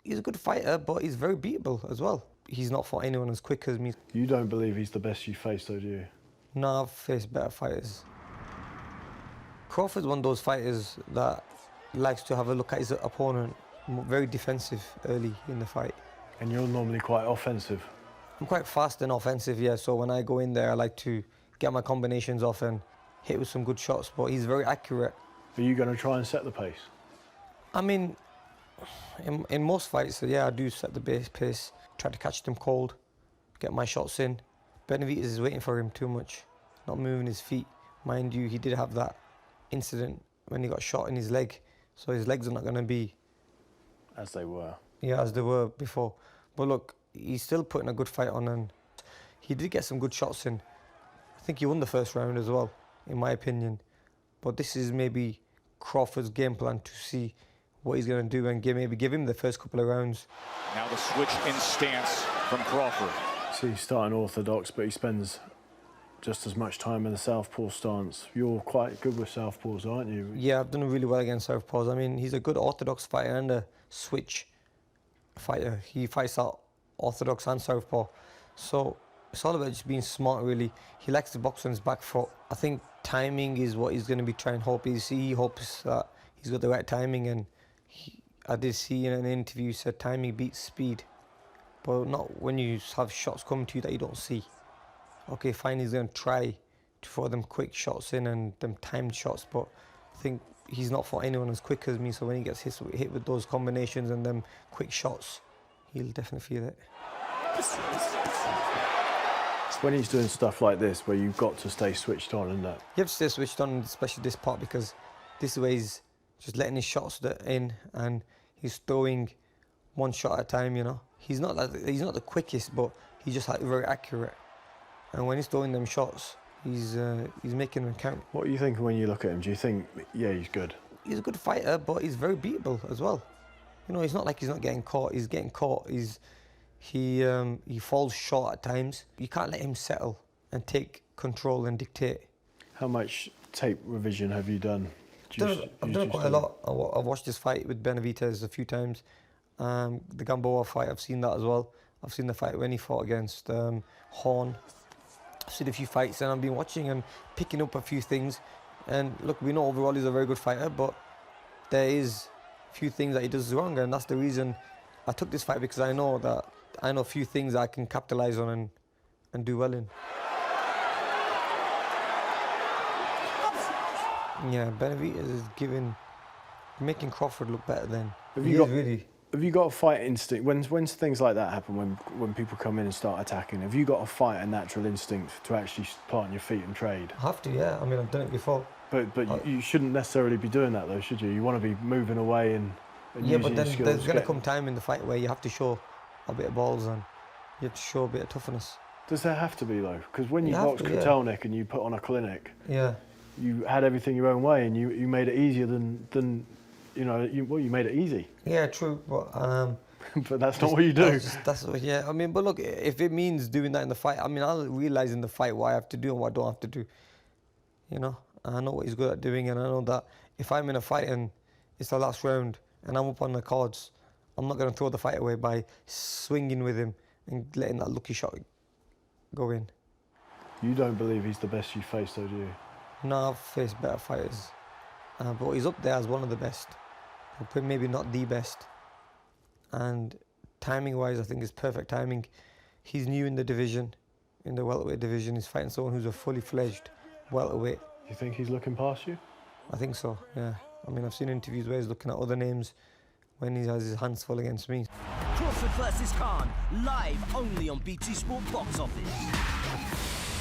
He's a good fighter, but he's very beatable as well. He's not fought anyone as quick as me. You don't believe he's the best you faced, though, do you? No, I've faced better fighters. Crawford's one of those fighters that likes to have a look at his opponent, very defensive early in the fight. And you're normally quite offensive. I'm quite fast and offensive, yeah, so when I go in there, I like to get my combinations off and hit with some good shots, but he's very accurate. Are you going to try and set the pace? I mean, in most fights, yeah, I do set the pace, try to catch them cold, get my shots in. Benavidez is waiting for him too much, not moving his feet. Mind you, he did have that incident when he got shot in his leg, so his legs are not going to be... As they were. Yeah, as they were before. But look, he's still putting a good fight on, and he did get some good shots in. I think he won the first round as well, in my opinion. But this is maybe Crawford's game plan to see what he's going to do and maybe give him the first couple of rounds. Now the switch in stance from Crawford. So he's starting orthodox, but he spends just as much time in the southpaw stance. You're quite good with southpaws, aren't you? Yeah, I've done really well against southpaws. I mean, he's a good orthodox fighter and a switch fighter. He fights out orthodox and southpaw. So it's all about just being smart, really. He likes to box on his back foot. I think timing is what he's going to be trying to hope. He hopes that he's got the right timing, and I did see in an interview he said timing beats speed, but not when you have shots coming to you that you don't see. Okay, fine, he's going to try to throw them quick shots in and them timed shots, but I think he's not fought anyone as quick as me, so when he gets hit with those combinations and them quick shots, he'll definitely feel it. It's when he's doing stuff like this where you've got to stay switched on, isn't it? You have to stay switched on, especially this part, because this way he's just letting his shots in and he's throwing one shot at a time, you know. He's not the quickest, but he's just very accurate. And when he's throwing them shots, he's making them count. What are you thinking when you look at him? Do you think, yeah, he's good? He's a good fighter, but he's very beatable as well. You know, it's not like he's not getting caught. He's getting caught. He falls short at times. You can't let him settle and take control and dictate. How much tape revision have you done? I've done quite a lot. I've watched this fight with Benavidez a few times. The Gamboa fight, I've seen that as well. I've seen the fight when he fought against Horn. I've seen a few fights and I've been watching and picking up a few things. And look, we know overall he's a very good fighter, but there is a few things that he does wrong, and that's the reason I took this fight, because I know a few things I can capitalise on and do well in. Yeah, Benavidez is making Crawford look better then. Have you got a fight instinct? When things like that happen, when people come in and start attacking, have you got a fight, a natural instinct to actually plant your feet and trade? I have to, yeah. I mean, I've done it before. But you shouldn't necessarily be doing that, though, should you? You want to be moving away and yeah, using but then your skills. there's going to come time in the fight where you have to show a bit of balls and you have to show a bit of toughness. Does there have to be, though? Because when you boxed Kotelnik and you put on a clinic, yeah, you had everything your own way and you made it easier than you know, you made it easy. Yeah, true, but but that's not what you do. Yeah, I mean, but look, if it means doing that in the fight, I mean, I'll realise in the fight what I have to do and what I don't have to do. You know, I know what he's good at doing, and I know that if I'm in a fight and it's the last round and I'm up on the cards, I'm not going to throw the fight away by swinging with him and letting that lucky shot go in. You don't believe he's the best you faced, though, do you? No, I've faced better fighters, but he's up there as one of the best. Maybe not the best. And timing-wise, I think it's perfect timing. He's new in the division, in the welterweight division. He's fighting someone who's a fully fledged welterweight. You think he's looking past you? I think so, yeah. I mean, I've seen interviews where he's looking at other names when he has his hands full against me. Crawford vs Khan, live only on BT Sport Box Office.